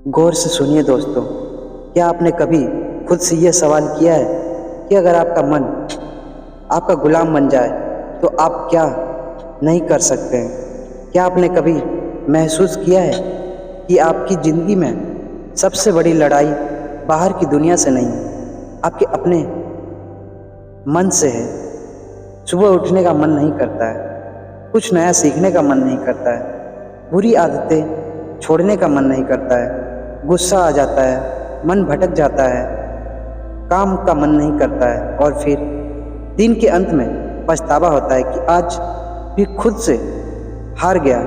गौर से सुनिए दोस्तों, क्या आपने कभी खुद से यह सवाल किया है कि अगर आपका मन आपका गुलाम बन जाए तो आप क्या नहीं कर सकते हैं? क्या आपने कभी महसूस किया है कि आपकी ज़िंदगी में सबसे बड़ी लड़ाई बाहर की दुनिया से नहीं, आपके अपने मन से है? सुबह उठने का मन नहीं करता है, कुछ नया सीखने का मन नहीं करता है, बुरी आदतें छोड़ने का मन नहीं करता है, गुस्सा आ जाता है, मन भटक जाता है, काम का मन नहीं करता है और फिर दिन के अंत में पछतावा होता है कि आज भी खुद से हार गया।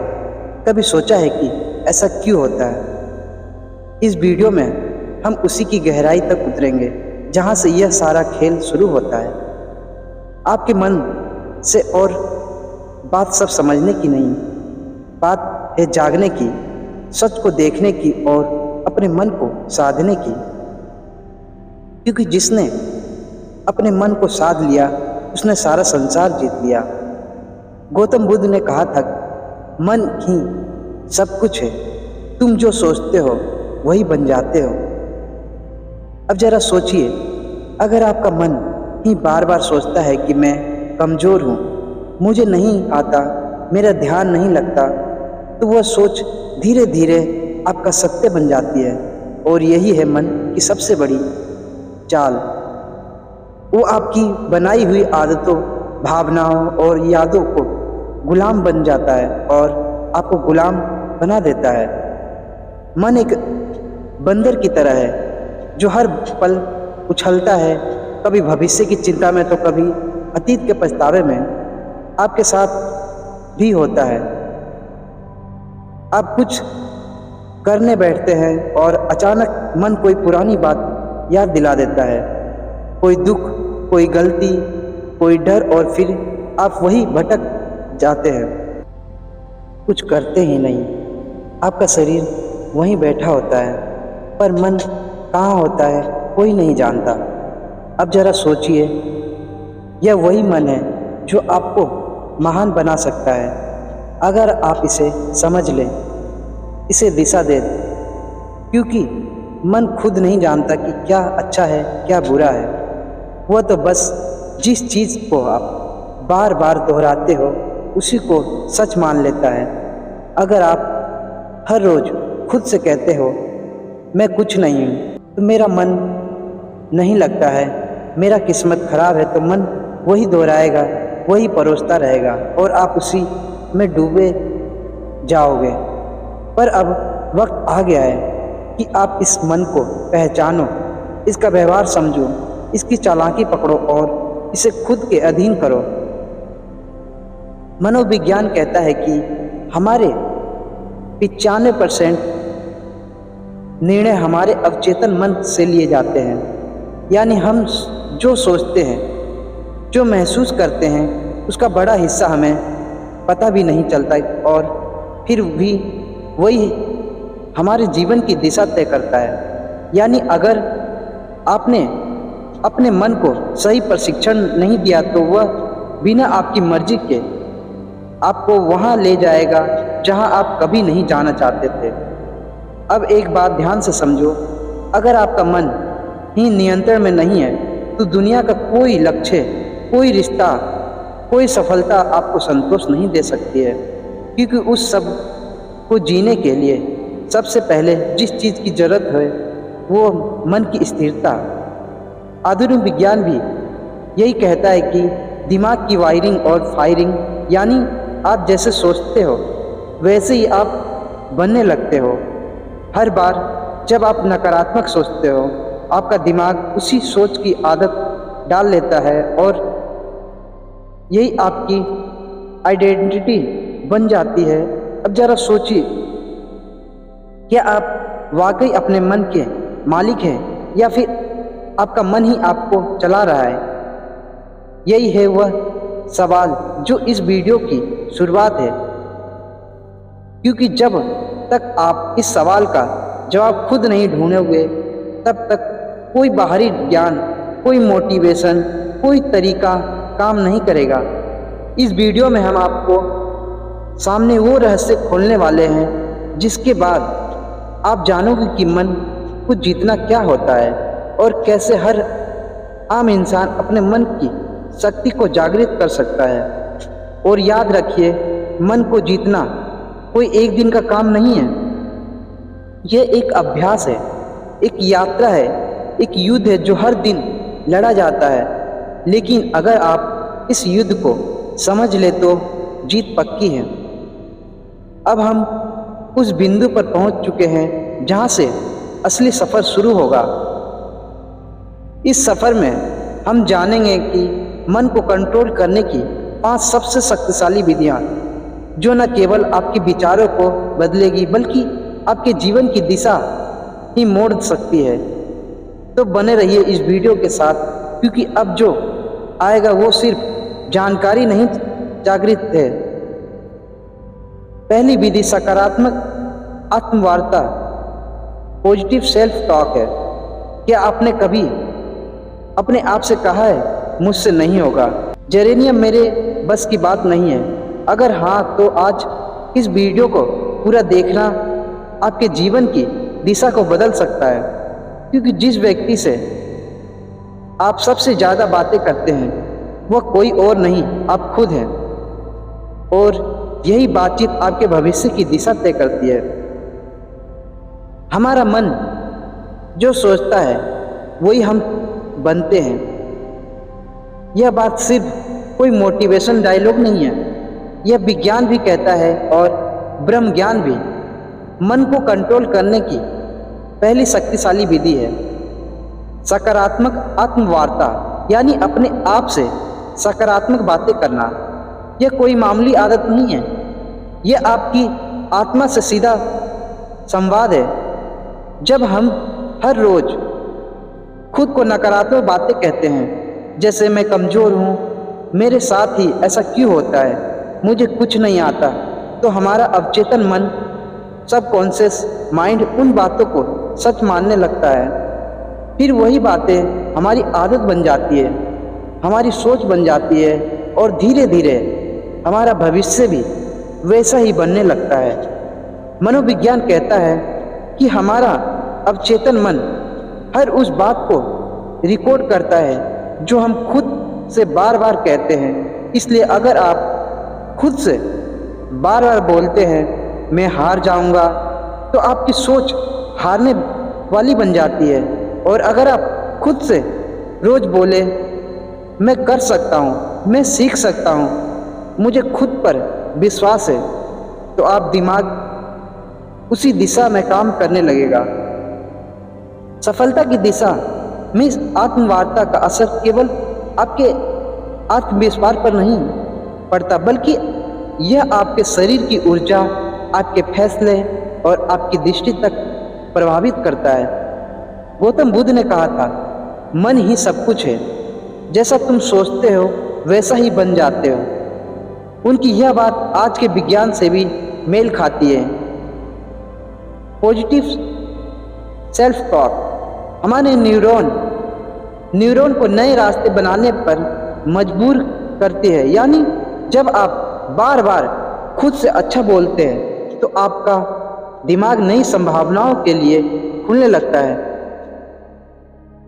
कभी सोचा है कि ऐसा क्यों होता है? इस वीडियो में हम उसी की गहराई तक उतरेंगे जहां से यह सारा खेल शुरू होता है। आपके मन से और बात सब समझने की नहीं, बात है जागने की, सच को देखने की और अपने मन को साधने की। क्योंकि जिसने अपने मन को साध लिया उसने सारा संसार जीत लिया। गौतम बुद्ध ने कहा था, मन ही सब कुछ है, तुम जो सोचते हो वही बन जाते हो। अब जरा सोचिए, अगर आपका मन ही बार बार सोचता है कि मैं कमज़ोर हूँ, मुझे नहीं आता, मेरा ध्यान नहीं लगता, तो वह सोच धीरे धीरे आपका सत्य बन जाती है। और यही है मन की सबसे बड़ी चाल। वो आपकी बनाई हुई आदतों, भावनाओं और यादों को गुलाम बन जाता है और आपको गुलाम बना देता है। मन एक बंदर की तरह है जो हर पल उछलता है, कभी भविष्य की चिंता में तो कभी अतीत के पछतावे में। आपके साथ भी होता है। आप कुछ करने बैठते हैं और अचानक मन कोई पुरानी बात याद दिला देता है, कोई दुख, कोई गलती, कोई डर, और फिर आप वही भटक जाते हैं, कुछ करते ही नहीं। आपका शरीर वहीं बैठा होता है पर मन कहाँ होता है कोई नहीं जानता। अब जरा सोचिए, यह वही मन है जो आपको महान बना सकता है अगर आप इसे समझ लें, इसे दिशा दे। क्योंकि मन खुद नहीं जानता कि क्या अच्छा है क्या बुरा है, वह तो बस जिस चीज़ को आप बार बार दोहराते हो उसी को सच मान लेता है। अगर आप हर रोज़ खुद से कहते हो मैं कुछ नहीं हूँ, तो मेरा मन नहीं लगता है, मेरा किस्मत खराब है, तो मन वही दोहराएगा, वही परोसता रहेगा और आप उसी में डूबे जाओगे। पर अब वक्त आ गया है कि आप इस मन को पहचानो, इसका व्यवहार समझो, इसकी चालाकी पकड़ो और इसे खुद के अधीन करो। मनोविज्ञान कहता है कि हमारे 95% निर्णय हमारे अवचेतन मन से लिए जाते हैं। यानी हम जो सोचते हैं, जो महसूस करते हैं, उसका बड़ा हिस्सा हमें पता भी नहीं चलता और फिर भी वही हमारे जीवन की दिशा तय करता है। यानी अगर आपने अपने मन को सही प्रशिक्षण नहीं दिया तो वह बिना आपकी मर्जी के आपको वहाँ ले जाएगा जहाँ आप कभी नहीं जाना चाहते थे। अब एक बात ध्यान से समझो, अगर आपका मन ही नियंत्रण में नहीं है तो दुनिया का कोई लक्ष्य, कोई रिश्ता, कोई सफलता आपको संतोष नहीं दे सकती है। क्योंकि उस सब को जीने के लिए सबसे पहले जिस चीज़ की ज़रूरत है वो मन की स्थिरता। आधुनिक विज्ञान भी यही कहता है कि दिमाग की वायरिंग और फायरिंग, यानी आप जैसे सोचते हो वैसे ही आप बनने लगते हो। हर बार जब आप नकारात्मक सोचते हो, आपका दिमाग उसी सोच की आदत डाल लेता है और यही आपकी आइडेंटिटी बन जाती है। अब जरा सोचिए, क्या आप वाकई अपने मन के मालिक हैं या फिर आपका मन ही आपको चला रहा है? यही है वह सवाल जो इस वीडियो की शुरुआत है। क्योंकि जब तक आप इस सवाल का जवाब खुद नहीं ढूंढोगे तब तक कोई बाहरी ज्ञान, कोई मोटिवेशन, कोई तरीका काम नहीं करेगा। इस वीडियो में हम आपको सामने वो रहस्य खोलने वाले हैं जिसके बाद आप जानोगे कि मन को जीतना क्या होता है और कैसे हर आम इंसान अपने मन की शक्ति को जागृत कर सकता है। और याद रखिए, मन को जीतना कोई एक दिन का काम नहीं है। यह एक अभ्यास है, एक यात्रा है, एक युद्ध है जो हर दिन लड़ा जाता है। लेकिन अगर आप इस युद्ध को समझ ले तो जीत पक्की है। अब हम उस बिंदु पर पहुंच चुके हैं जहां से असली सफ़र शुरू होगा। इस सफ़र में हम जानेंगे कि मन को कंट्रोल करने की 5 सबसे शक्तिशाली विधियां, जो न केवल आपके विचारों को बदलेगी बल्कि आपके जीवन की दिशा ही मोड़ सकती है। तो बने रहिए इस वीडियो के साथ, क्योंकि अब जो आएगा वो सिर्फ जानकारी नहीं, जागृत है। पहली विधि सकारात्मक आत्मवार्ता, पॉजिटिव सेल्फ टॉक है। क्या आपने कभी अपने आप से कहा है, मुझसे नहीं होगा, जेरेनियम मेरे बस की बात नहीं है? अगर हाँ, तो आज इस वीडियो को पूरा देखना आपके जीवन की दिशा को बदल सकता है। क्योंकि जिस व्यक्ति से आप सबसे ज़्यादा बातें करते हैं वह कोई और नहीं, आप खुद हैं। और यही बातचीत आपके भविष्य की दिशा तय करती है। हमारा मन जो सोचता है वही हम बनते हैं। यह बात सिर्फ कोई मोटिवेशन डायलॉग नहीं है, यह विज्ञान भी कहता है और ब्रह्म ज्ञान भी। मन को कंट्रोल करने की पहली शक्तिशाली विधि है सकारात्मक आत्मवार्ता, यानी अपने आप से सकारात्मक बातें करना। यह कोई मामूली आदत नहीं है, यह आपकी आत्मा से सीधा संवाद है। जब हम हर रोज खुद को नकारात्मक बातें कहते हैं, जैसे मैं कमज़ोर हूँ, मेरे साथ ही ऐसा क्यों होता है, मुझे कुछ नहीं आता, तो हमारा अवचेतन मन, सबकॉन्शियस माइंड उन बातों को सच मानने लगता है। फिर वही बातें हमारी आदत बन जाती है, हमारी सोच बन जाती है और धीरे धीरे हमारा भविष्य भी वैसा ही बनने लगता है। मनोविज्ञान कहता है कि हमारा अवचेतन मन हर उस बात को रिकॉर्ड करता है जो हम खुद से बार बार कहते हैं। इसलिए अगर आप खुद से बार बार बोलते हैं मैं हार जाऊंगा, तो आपकी सोच हारने वाली बन जाती है। और अगर आप खुद से रोज बोले मैं कर सकता हूँ, मैं सीख सकता हूँ, मुझे खुद पर विश्वास है, तो आप दिमाग उसी दिशा में काम करने लगेगा। सफलता की दिशा में आत्मवार्ता का असर केवल आपके आत्मविश्वास पर नहीं पड़ता, बल्कि यह आपके शरीर की ऊर्जा, आपके फैसले और आपकी दृष्टि तक प्रभावित करता है। गौतम बुद्ध ने कहा था, मन ही सब कुछ है, जैसा तुम सोचते हो वैसा ही बन जाते हो। उनकी यह बात आज के विज्ञान से भी मेल खाती है। पॉजिटिव सेल्फ टॉक हमारे न्यूरॉन को नए रास्ते बनाने पर मजबूर करती है। यानी जब आप बार बार खुद से अच्छा बोलते हैं तो आपका दिमाग नई संभावनाओं के लिए खुलने लगता है।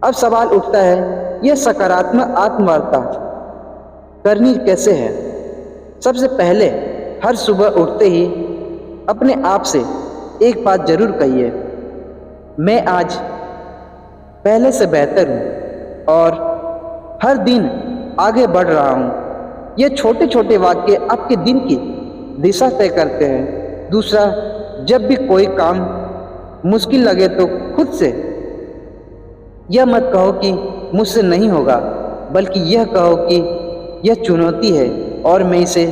अब सवाल उठता है, यह सकारात्मक आत्मवार्ता करनी कैसे है? सबसे पहले हर सुबह उठते ही अपने आप से एक बात जरूर कहिए, मैं आज पहले से बेहतर हूँ और हर दिन आगे बढ़ रहा हूँ। ये छोटे छोटे वाक्य आपके दिन की दिशा तय करते हैं। दूसरा, जब भी कोई काम मुश्किल लगे तो खुद से यह मत कहो कि मुझसे नहीं होगा, बल्कि यह कहो कि यह चुनौती है और मैं इसे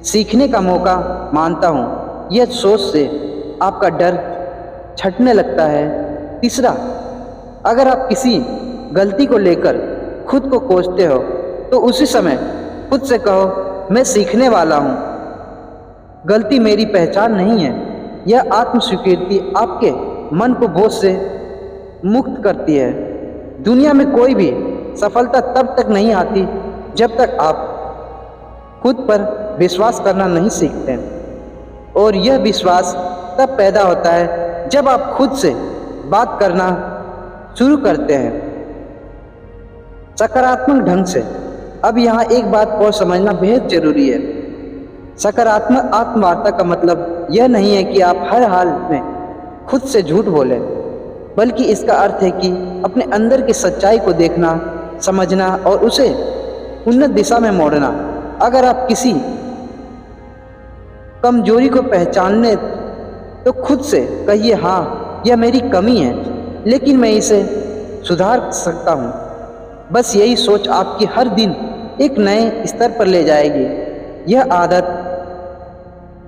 सीखने का मौका मानता हूँ। यह सोच से आपका डर छटने लगता है। तीसरा, अगर आप किसी गलती को लेकर खुद को कोसते हो तो उसी समय खुद से कहो, मैं सीखने वाला हूँ, गलती मेरी पहचान नहीं है। यह आत्मस्वीकृति आपके मन को बोझ से मुक्त करती है। दुनिया में कोई भी सफलता तब तक नहीं आती जब तक आप खुद पर विश्वास करना नहीं सीखते, और यह विश्वास तब पैदा होता है जब आप खुद से बात करना शुरू करते हैं सकारात्मक ढंग से। अब यहाँ एक बात और समझना बेहद जरूरी है। सकारात्मक आत्मवार्ता का मतलब यह नहीं है कि आप हर हाल में खुद से झूठ बोलें, बल्कि इसका अर्थ है कि अपने अंदर की सच्चाई को देखना, समझना और उसे उन्नत दिशा में मोड़ना। अगर आप किसी कमजोरी को पहचानने तो खुद से कहिए, हाँ यह मेरी कमी है, लेकिन मैं इसे सुधार सकता हूँ। बस यही सोच आपकी हर दिन एक नए स्तर पर ले जाएगी। यह आदत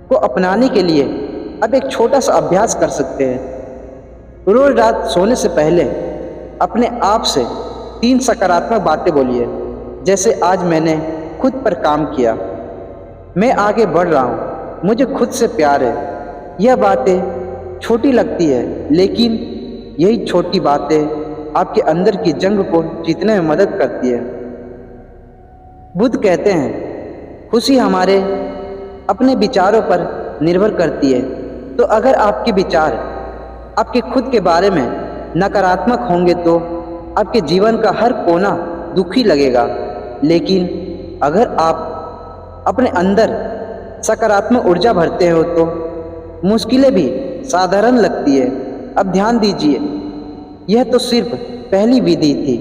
को अपनाने के लिए अब एक छोटा सा अभ्यास कर सकते हैं। रोज रात सोने से पहले अपने आप से 3 सकारात्मक बातें बोलिए, जैसे आज मैंने खुद पर काम किया, मैं आगे बढ़ रहा हूँ, मुझे खुद से प्यार है। यह बातें छोटी लगती है, लेकिन यही छोटी बातें आपके अंदर की जंग को जीतने में मदद करती है। बुद्ध कहते हैं, खुशी हमारे अपने विचारों पर निर्भर करती है। तो अगर आपके विचार आपके खुद के बारे में नकारात्मक होंगे तो आपके जीवन का हर कोना दुखी लगेगा। लेकिन अगर आप अपने अंदर सकारात्मक ऊर्जा भरते हो तो मुश्किलें भी साधारण लगती है। अब ध्यान दीजिए, यह तो सिर्फ पहली विधि थी,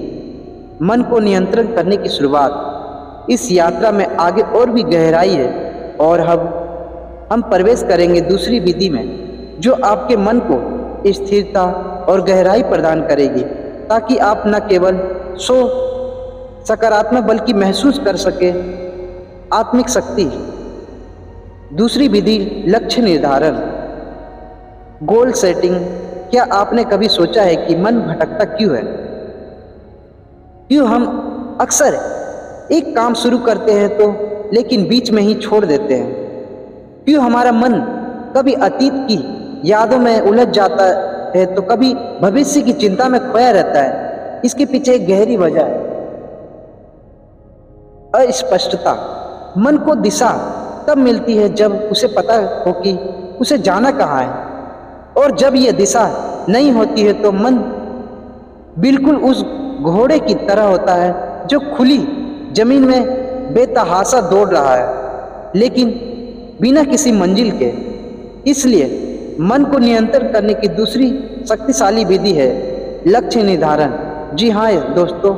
मन को नियंत्रण करने की शुरुआत। इस यात्रा में आगे और भी गहराई है और हम प्रवेश करेंगे दूसरी विधि में, जो आपके मन को स्थिरता और गहराई प्रदान करेगी, ताकि आप न केवल सकारात्मक बल्कि महसूस कर सके आत्मिक शक्ति। दूसरी विधि, लक्ष्य निर्धारण, गोल सेटिंग। क्या आपने कभी सोचा है कि मन भटकता क्यों है? क्यों हम अक्सर एक काम शुरू करते हैं तो लेकिन बीच में ही छोड़ देते हैं? क्यों हमारा मन कभी अतीत की यादों में उलझ जाता है तो कभी भविष्य की चिंता में खोया रहता है? इसके पीछे एक गहरी वजह है, अस्पष्टता। मन को दिशा तब मिलती है जब उसे पता हो कि उसे जाना कहाँ है, और जब यह दिशा नहीं होती है तो मन बिल्कुल उस घोड़े की तरह होता है जो खुली जमीन में बेतहाशा दौड़ रहा है, लेकिन बिना किसी मंजिल के। इसलिए मन को नियंत्रण करने की दूसरी शक्तिशाली विधि है लक्ष्य निर्धारण। जी हाँ दोस्तों,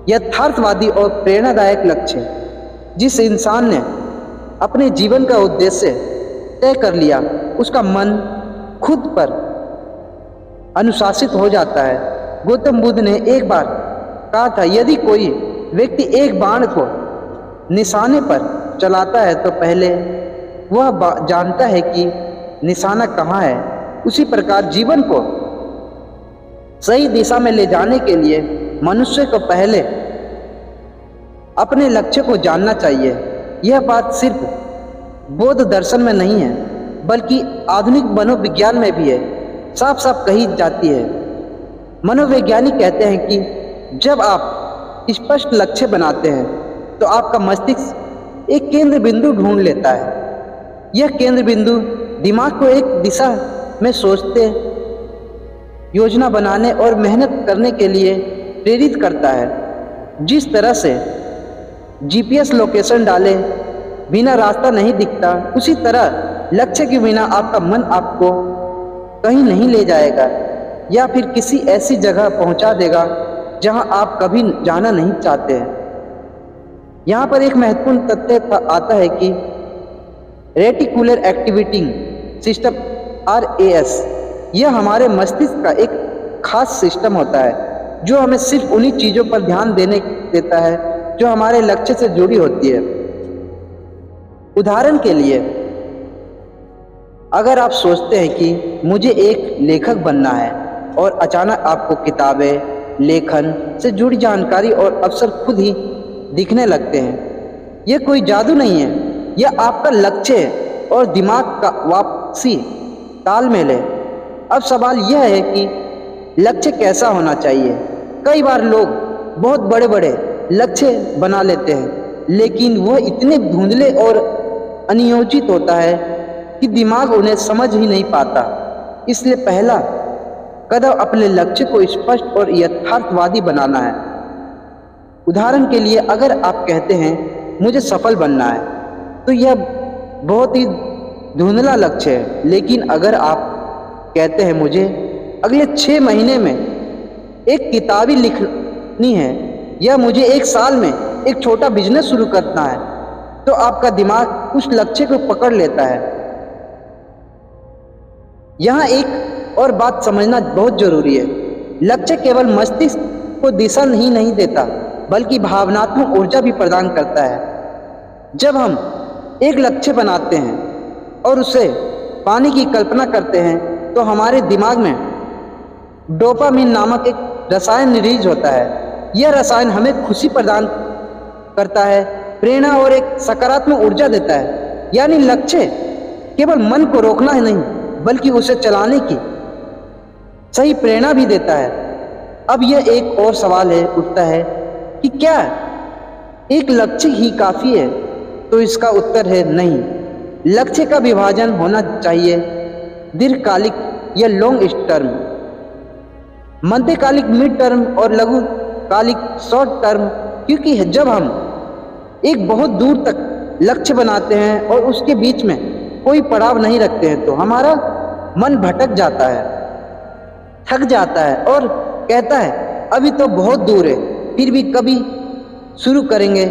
यथार्थवादी और प्रेरणादायक लक्ष्य। जिस इंसान ने अपने जीवन का उद्देश्य तय कर लिया, उसका मन खुद पर अनुशासित हो जाता है। गौतम बुद्ध ने एक बार कहा था, यदि कोई व्यक्ति एक बाण को निशाने पर चलाता है तो पहले वह जानता है कि निशाना कहाँ है। उसी प्रकार जीवन को सही दिशा में ले जाने के लिए मनुष्य को पहले अपने लक्ष्य को जानना चाहिए। यह बात सिर्फ बौद्ध दर्शन में नहीं है, बल्कि आधुनिक मनोविज्ञान में भी है, साफ साफ कही जाती है। मनोवैज्ञानिक कहते हैं कि जब आप स्पष्ट लक्ष्य बनाते हैं तो आपका मस्तिष्क एक केंद्र बिंदु ढूंढ लेता है। यह केंद्र बिंदु दिमाग को एक दिशा में सोचते, योजना बनाने और मेहनत करने के लिए प्रेरित करता है। जिस तरह से जीपीएस लोकेशन डाले बिना रास्ता नहीं दिखता, उसी तरह लक्ष्य के बिना आपका मन आपको कहीं नहीं ले जाएगा या फिर किसी ऐसी जगह पहुंचा देगा जहां आप कभी जाना नहीं चाहते हैं। यहाँ पर एक महत्वपूर्ण तथ्य आता है कि रेटिकुलर एक्टिवेटिंग सिस्टम RAS, यह हमारे मस्तिष्क का एक खास सिस्टम होता है जो हमें सिर्फ उन्हीं चीज़ों पर ध्यान देने देता है जो हमारे लक्ष्य से जुड़ी होती है। उदाहरण के लिए, अगर आप सोचते हैं कि मुझे एक लेखक बनना है और अचानक आपको किताबें, लेखन से जुड़ी जानकारी और अवसर खुद ही दिखने लगते हैं, यह कोई जादू नहीं है, यह आपका लक्ष्य है और दिमाग का वापसी तालमेल है। अब सवाल यह है कि लक्ष्य कैसा होना चाहिए। कई बार लोग बहुत बड़े बड़े लक्ष्य बना लेते हैं, लेकिन वह इतने धुंधले और अनियोजित होता है कि दिमाग उन्हें समझ ही नहीं पाता। इसलिए पहला कदम अपने लक्ष्य को स्पष्ट और यथार्थवादी बनाना है। उदाहरण के लिए, अगर आप कहते हैं मुझे सफल बनना है, तो यह बहुत ही धुंधला लक्ष्य है। लेकिन अगर आप कहते हैं मुझे अगले 6 महीने में एक किताब लिखनी है, या मुझे 1 साल में एक छोटा बिजनेस शुरू करना है, तो आपका दिमाग उस लक्ष्य को पकड़ लेता है। यहाँ एक और बात समझना बहुत जरूरी है। लक्ष्य केवल मस्तिष्क को दिशा ही नहीं देता, बल्कि भावनात्मक ऊर्जा भी प्रदान करता है। जब हम एक लक्ष्य बनाते हैं और उसे पाने की कल्पना करते हैं, तो हमारे दिमाग में डोपामिन नामक एक रसायन रिलीज होता है। यह रसायन हमें खुशी प्रदान करता है, प्रेरणा और एक सकारात्मक ऊर्जा देता है। यानी लक्ष्य केवल मन को रोकना ही नहीं, बल्कि उसे चलाने की सही प्रेरणा भी देता है। अब यह एक और सवाल उठता है कि क्या एक लक्ष्य ही काफ़ी है? तो इसका उत्तर है नहीं। लक्ष्य का विभाजन होना चाहिए, दीर्घकालिक या लॉन्ग टर्म, मध्यकालिक मिड टर्म और लघुकालिक शॉर्ट टर्म। क्योंकि जब हम एक बहुत दूर तक लक्ष्य बनाते हैं और उसके बीच में कोई पड़ाव नहीं रखते हैं, तो हमारा मन भटक जाता है, थक जाता है और कहता है अभी तो बहुत दूर है, फिर भी कभी शुरू करेंगे।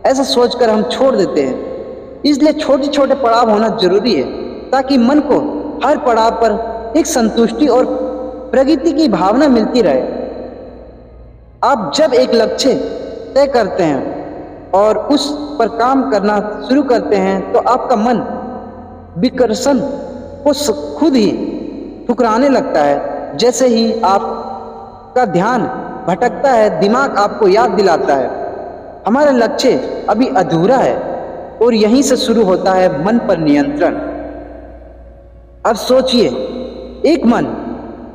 ऐसा सोचकर हम छोड़ देते हैं। इसलिए छोटे छोटे पड़ाव होना जरूरी है, ताकि मन को हर पड़ाव पर एक संतुष्टि और प्रगति की भावना मिलती रहे। आप जब एक लक्ष्य तय करते हैं और उस पर काम करना शुरू करते हैं, तो आपका मन विकर्षण को खुद ही ठुकराने लगता है। जैसे ही आपका ध्यान भटकता है, दिमाग आपको याद दिलाता है हमारा लक्ष्य अभी अधूरा है, और यहीं से शुरू होता है मन पर नियंत्रण। अब सोचिए, एक मन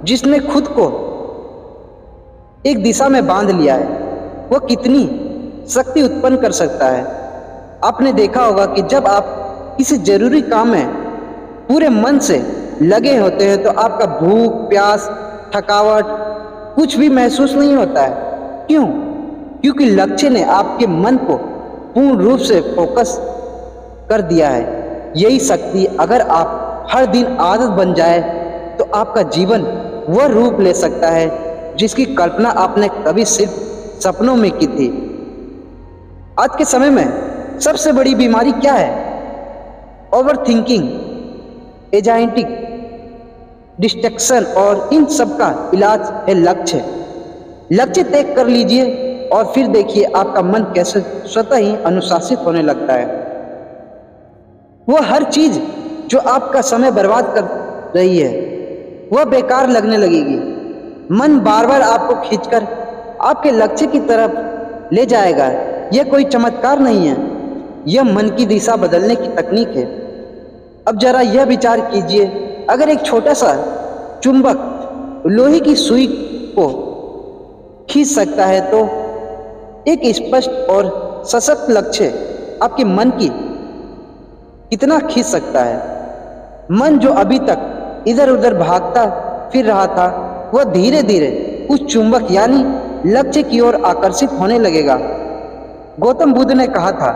जिसने खुद को एक दिशा में बांध लिया है, वह कितनी शक्ति उत्पन्न कर सकता है। आपने देखा होगा कि जब आप किसी जरूरी काम में पूरे मन से लगे होते हैं, तो आपका भूख, प्यास, थकावट कुछ भी महसूस नहीं होता है। क्यों? क्योंकि लक्ष्य ने आपके मन को पूर्ण रूप से फोकस कर दिया है। यही शक्ति अगर आप हर दिन आदत बन जाए, तो आपका जीवन वह रूप ले सकता है जिसकी कल्पना आपने कभी सिर्फ सपनों में की थी। आज के समय में सबसे बड़ी बीमारी क्या है? ओवर थिंकिंग, एजाइटिक डिस्ट्रैक्शन, और इन सब का इलाज है लक्ष्य। लक्ष्य तय कर लीजिए और फिर देखिए आपका मन कैसे स्वतः ही अनुशासित होने लगता है। वह हर चीज जो आपका समय बर्बाद कर रही है, वह बेकार लगने लगेगी। मन बार बार आपको खींचकर आपके लक्ष्य की तरफ ले जाएगा। यह कोई चमत्कार नहीं है, यह मन की दिशा बदलने की तकनीक है। अब जरा यह विचार कीजिए, अगर एक छोटा सा चुंबक लोहे की सुई को खींच सकता है, तो एक स्पष्ट और सशक्त लक्ष्य आपके मन की कितना खींच सकता है। मन जो अभी तक इधर उधर भागता फिर रहा था, वह धीरे धीरे उस चुंबक यानी लक्ष्य की ओर आकर्षित होने लगेगा। गौतम बुद्ध ने कहा था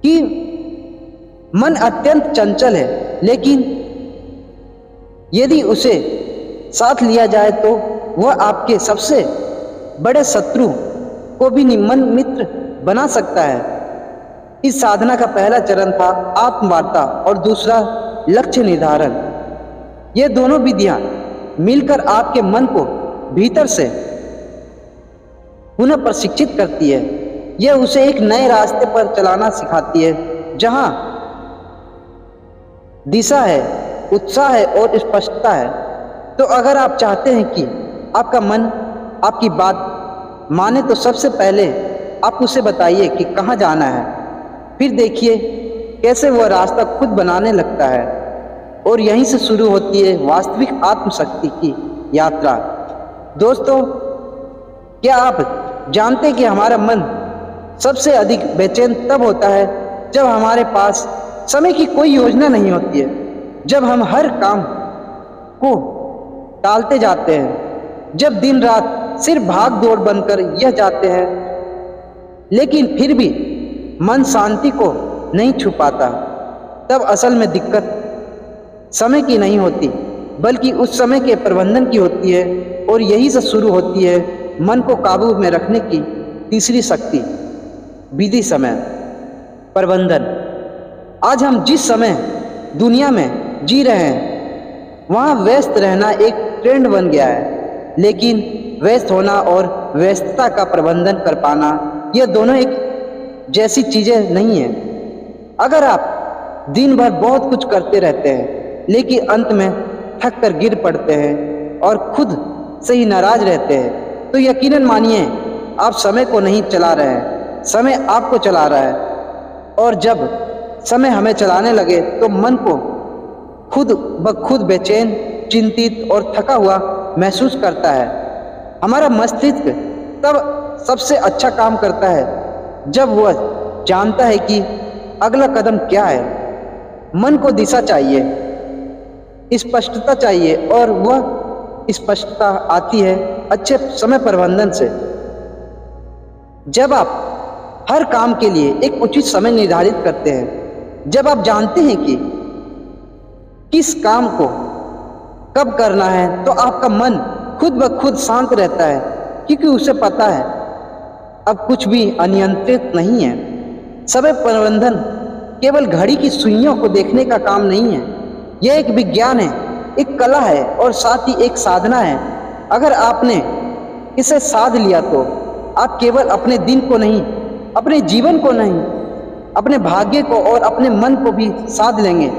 कि मन अत्यंत चंचल है, लेकिन यदि उसे साथ लिया जाए तो वह आपके सबसे बड़े शत्रु को भी मन मित्र बना सकता है। इस साधना का पहला चरण था आत्मवार्ता और दूसरा लक्ष्य निर्धारण। ये दोनों विधियां मिलकर आपके मन को भीतर से पुनः प्रशिक्षित करती है। यह उसे एक नए रास्ते पर चलाना सिखाती है, जहां दिशा है, उत्साह है और स्पष्टता है। तो अगर आप चाहते हैं कि आपका मन आपकी बात माने, तो सबसे पहले आप उसे बताइए कि कहाँ जाना है। फिर देखिए कैसे वह रास्ता खुद बनाने लगता है, और यहीं से शुरू होती है वास्तविक आत्मशक्ति की यात्रा। दोस्तों, क्या आप जानते हैं कि हमारा मन सबसे अधिक बेचैन तब होता है जब हमारे पास समय की कोई योजना नहीं होती है। जब हम हर काम को टालते जाते हैं, जब दिन रात सिर्फ भाग दौड़ बनकर यह जाते हैं, लेकिन फिर भी मन शांति को नहीं छू पाता, तब असल में दिक्कत समय की नहीं होती, बल्कि उस समय के प्रबंधन की होती है। और यही से शुरू होती है मन को काबू में रखने की तीसरी शक्ति, विधि समय प्रबंधन। आज हम जिस समय दुनिया में जी रहे हैं, वहाँ व्यस्त रहना एक ट्रेंड बन गया है, लेकिन व्यस्त होना और व्यस्तता का प्रबंधन कर पाना, ये दोनों एक जैसी चीज़ें नहीं हैं। अगर आप दिन भर बहुत कुछ करते रहते हैं, लेकिन अंत में थक कर गिर पड़ते हैं और खुद से ही नाराज रहते हैं, तो यकीनन मानिए आप समय को नहीं चला रहे हैं, समय आपको चला रहा है। और जब समय हमें चलाने लगे तो मन को खुद ब खुद बेचैन, चिंतित और थका हुआ महसूस करता है। हमारा मस्तिष्क तब सबसे अच्छा काम करता है जब वह जानता है कि अगला कदम क्या है। मन को दिशा चाहिए, स्पष्टता चाहिए, और वह स्पष्टता आती है अच्छे समय प्रबंधन से। जब आप हर काम के लिए एक उचित समय निर्धारित करते हैं, जब आप जानते हैं कि किस काम को कब करना है, तो आपका मन खुद ब खुद शांत रहता है, क्योंकि उसे पता है अब कुछ भी अनियंत्रित नहीं है। समय प्रबंधन केवल घड़ी की सुइयों को देखने का काम नहीं है, यह एक विज्ञान है, एक कला है और साथ ही एक साधना है। अगर आपने इसे साध लिया तो आप केवल अपने दिन को नहीं, अपने जीवन को नहीं, अपने भाग्य को और अपने मन को भी साध लेंगे।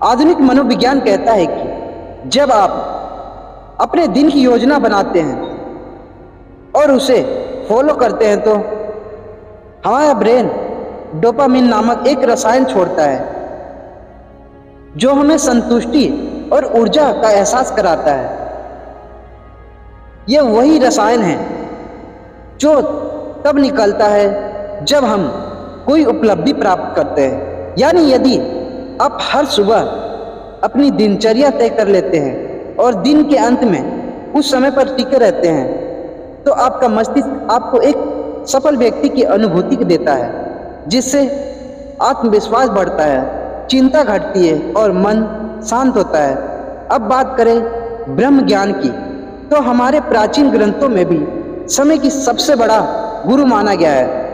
आधुनिक मनोविज्ञान कहता है कि जब आप अपने दिन की योजना बनाते हैं और उसे फॉलो करते हैं, तो हमारा ब्रेन डोपामिन नामक एक रसायन छोड़ता है जो हमें संतुष्टि और ऊर्जा का एहसास कराता है। यह वही रसायन है जो तब निकलता है जब हम कोई उपलब्धि प्राप्त करते हैं। यानी यदि आप हर सुबह अपनी दिनचर्या तय कर लेते हैं और दिन के अंत में उस समय पर टिके रहते हैं, तो आपका मस्तिष्क आपको एक सफल व्यक्ति की अनुभूति देता है, जिससे आत्मविश्वास बढ़ता है, चिंता घटती है और मन शांत होता है। अब बात करें ब्रह्म ज्ञान की, तो हमारे प्राचीन ग्रंथों में भी समय की सबसे बड़ा गुरु माना गया है।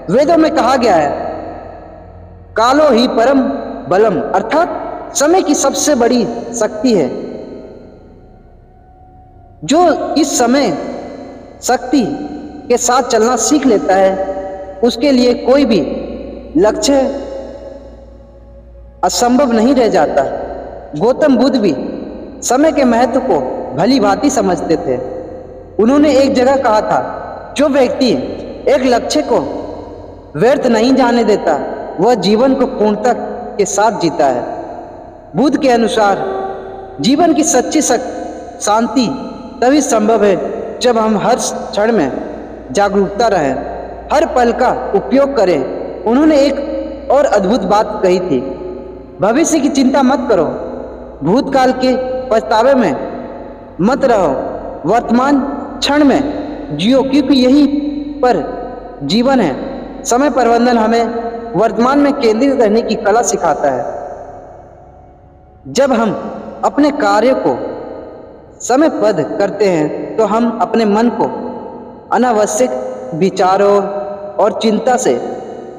वेदों में कहा गया है कालो ही परम बलम, अर्थात समय की सबसे बड़ी शक्ति है। जो इस समय शक्ति के साथ चलना सीख लेता है, उसके लिए कोई भी लक्ष्य असंभव नहीं रह जाता। गौतम बुद्ध भी समय के महत्व को भली भांति समझते थे। उन्होंने एक जगह कहा था, जो व्यक्ति एक लक्ष्य को व्यर्थ नहीं जाने देता, वह जीवन को पूर्णता के साथ जीता है। बुद्ध के अनुसार जीवन की सच्ची शांति तभी संभव है जब हम हर क्षण में जागरूकता रहें, हर पल का उपयोग करें। उन्होंने एक और अद्भुत बात कही थी, भविष्य की चिंता मत करो, भूतकाल के पछतावे में मत रहो, वर्तमान क्षण में जियो, क्योंकि यही पर जीवन है। समय प्रबंधन हमें वर्तमान में केंद्रित रहने की कला सिखाता है। जब हम अपने कार्य को समयबद्ध करते हैं, तो हम अपने मन को अनावश्यक विचारों और चिंता से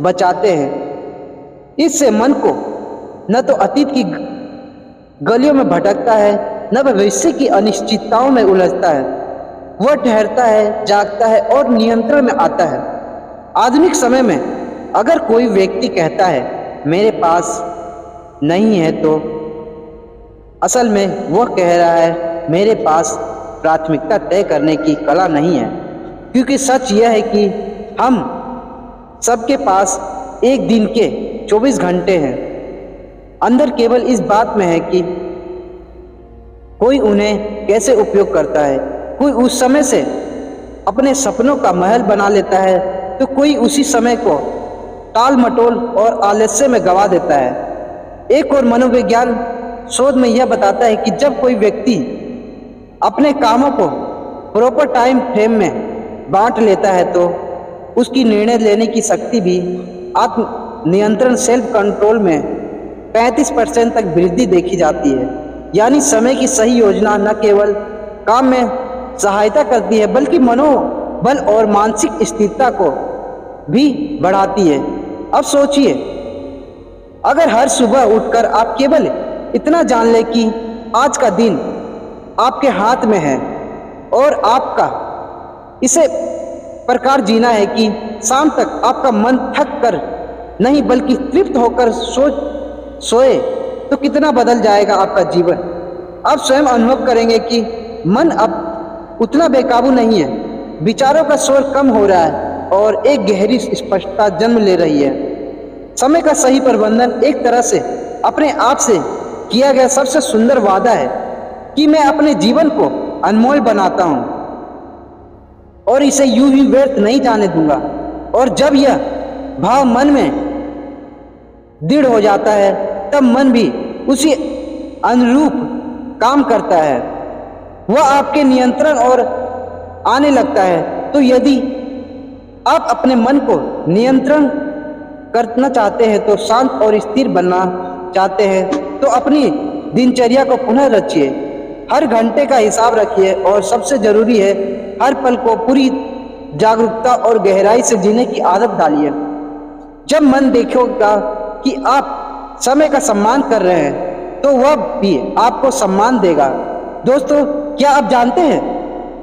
बचाते हैं। इससे मन को न तो अतीत की गलियों में भटकता है, न भविष्य की अनिश्चितताओं में उलझता है। वह ठहरता है, जागता है और नियंत्रण में आता है। आधुनिक समय में अगर कोई व्यक्ति कहता है मेरे पास नहीं है, तो असल में वह कह रहा है मेरे पास प्राथमिकता तय करने की कला नहीं है। क्योंकि सच यह है कि हम सबके पास एक दिन के 24 घंटे हैं। अंदर केवल इस बात में है कि कोई उन्हें कैसे उपयोग करता है। कोई उस समय से अपने सपनों का महल बना लेता है, तो कोई उसी समय को टाल मटोल और आलस्य में गंवा देता है। एक और मनोविज्ञान शोध में यह बताता है कि जब कोई व्यक्ति अपने कामों को प्रॉपर टाइम फ्रेम में बांट लेता है तो उसकी निर्णय लेने की शक्ति भी आत्म नियंत्रण सेल्फ कंट्रोल में 35% तक वृद्धि देखी जाती है। यानी समय की सही योजना न केवल काम में सहायता करती है बल्कि मनोबल और मानसिक स्थिरता को भी बढ़ाती है। अब सोचिए, अगर हर सुबह उठकर आप केवल इतना जान लें कि आज का दिन आपके हाथ में है और आपका इसे प्रकार जीना है कि शाम तक आपका मन थक कर नहीं बल्कि तृप्त होकर सोए, तो कितना बदल जाएगा आपका जीवन। आप स्वयं अनुभव करेंगे कि मन अब उतना बेकाबू नहीं है, विचारों का शोर कम हो रहा है और एक गहरी स्पष्टता जन्म ले रही है। समय का सही प्रबंधन एक तरह से अपने आप से किया गया सबसे सुंदर वादा है कि मैं अपने जीवन को अनमोल बनाता हूँ और इसे यूं ही व्यर्थ नहीं जाने दूंगा। और जब यह भाव मन में दृढ़ हो जाता है तब मन भी उसी अनुरूप काम करता है, वह आपके नियंत्रण और आने लगता है। तो यदि आप अपने मन को नियंत्रण करना चाहते हैं तो शांत और स्थिर बनना चाहते हैं तो अपनी दिनचर्या को पुनः रचिए, हर घंटे का हिसाब रखिए और सबसे जरूरी है हर पल को पूरी जागरूकता और गहराई से जीने की आदत डालिए। जब मन देखेगा कि आप समय का सम्मान कर रहे हैं तो वह भी आपको सम्मान देगा। दोस्तों, क्या आप जानते हैं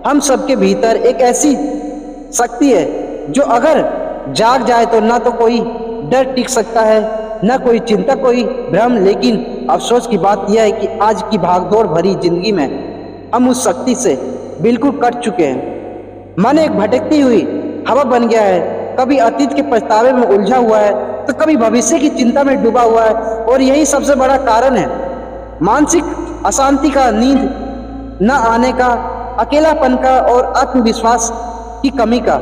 हम सबके भीतर एक ऐसी शक्ति है जो अगर जाग जाए तो ना तो कोई डर टिक सकता है, न कोई चिंता, कोई भ्रम। लेकिन अफसोस की बात यह है कि आज की भागदौड़ भरी जिंदगी में हम उस शक्ति से बिल्कुल कट चुके हैं। मन एक भटकती हुई हवा बन गया है, कभी अतीत के पछतावे में उलझा हुआ है तो कभी भविष्य की चिंता में डूबा हुआ है। और यही सबसे बड़ा कारण है मानसिक अशांति का, नींद न आने का, अकेलापन का और आत्मविश्वास की कमी का।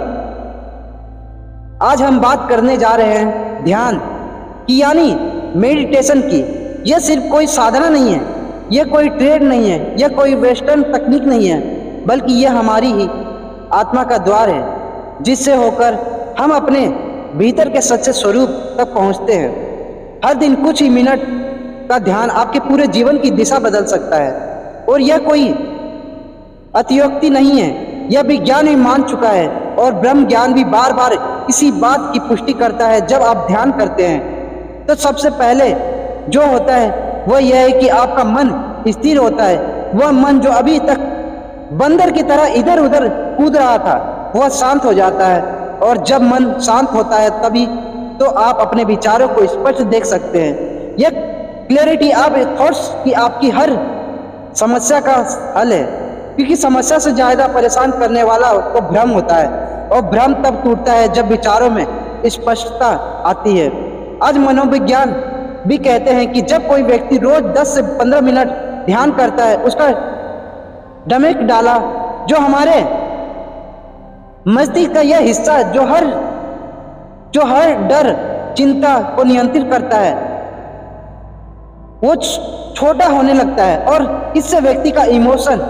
आज हम बात करने जा रहे हैं ध्यान की, यानी मेडिटेशन की। यह सिर्फ कोई साधना नहीं है, यह कोई ट्रेड नहीं है, यह कोई वेस्टर्न तकनीक नहीं है, बल्कि यह हमारी ही आत्मा का द्वार है जिससे होकर हम अपने भीतर के सच्चे स्वरूप तक पहुंचते हैं। हर दिन कुछ ही मिनट का ध्यान आपके पूरे जीवन की दिशा बदल सकता है। और यह कोई अतियोक्ति नहीं है, यह विज्ञान भी मान चुका है और ब्रह्म ज्ञान भी बार बार इसी बात की पुष्टि करता है। जब आप ध्यान करते हैं तो सबसे पहले जो होता है वह यह है कि आपका मन स्थिर होता है। वह मन जो अभी तक बंदर की तरह इधर उधर कूद रहा था वह शांत हो जाता है। और जब मन शांत होता है तभी तो आप अपने विचारों को स्पष्ट देख सकते हैं। यह क्लैरिटी आप थॉट्स की आपकी हर समस्या का हल है, क्योंकि समस्या से ज्यादा परेशान करने वाला को भ्रम होता है और भ्रम तब टूटता है जब विचारों में स्पष्टता आती है। आज मनोविज्ञान भी कहते हैं कि जब कोई व्यक्ति रोज 10 से 15 मिनट ध्यान करता है, उसका डमेक डाला जो हमारे मस्तिष्क का यह हिस्सा जो हर डर चिंता को नियंत्रित करता है वो छोटा होने लगता है और इससे व्यक्ति का इमोशन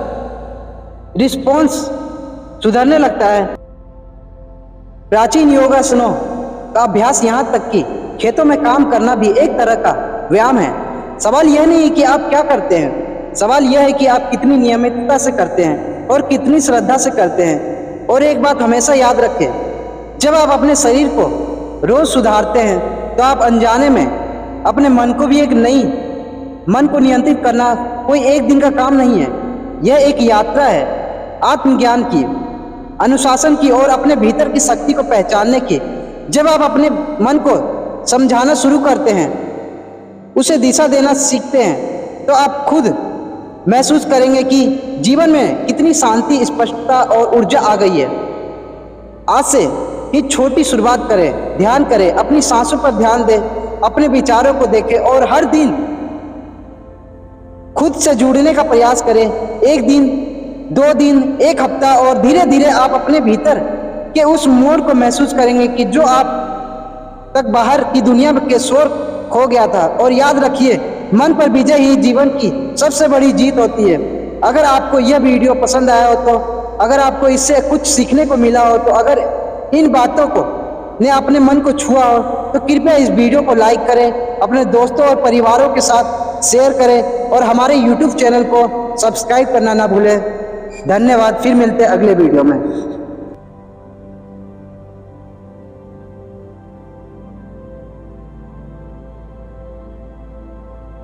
रिस्पॉन्स सुधरने लगता है। प्राचीन योगासनों का अभ्यास, यहाँ तक कि खेतों में काम करना भी एक तरह का व्यायाम है। सवाल यह नहीं है कि आप क्या करते हैं, सवाल यह है कि आप कितनी नियमितता से करते हैं और कितनी श्रद्धा से करते हैं। और एक बात हमेशा याद रखें, जब आप अपने शरीर को रोज सुधारते हैं तो आप अनजाने में अपने मन को भी मन को नियंत्रित करना कोई एक दिन का काम नहीं है। यह एक यात्रा है आत्मज्ञान की, अनुशासन की और अपने भीतर की शक्ति को पहचानने की। जब आप अपने मन को समझाना शुरू करते हैं, उसे दिशा देना सीखते हैं, तो आप खुद महसूस करेंगे कि जीवन में कितनी शांति, स्पष्टता और ऊर्जा आ गई है। आज से ही छोटी शुरुआत करें, ध्यान करें, अपनी सांसों पर ध्यान दें, अपने विचारों को देखें और हर दिन खुद से जुड़ने का प्रयास करें। एक दिन, 2 दिन, 1 हफ्ता और धीरे धीरे आप अपने भीतर के उस मोड़ को महसूस करेंगे कि जो आप तक बाहर की दुनिया के शोर खो गया था। और याद रखिए, मन पर विजय ही जीवन की सबसे बड़ी जीत होती है। अगर आपको यह वीडियो पसंद आया हो तो, अगर आपको इससे कुछ सीखने को मिला हो तो, अगर इन बातों को ने अपने मन को छुआ हो तो कृपया इस वीडियो को लाइक करें, अपने दोस्तों और परिवारों के साथ शेयर करें और हमारे YouTube चैनल को सब्सक्राइब करना ना भूलें। धन्यवाद। फिर मिलते हैं अगले वीडियो में।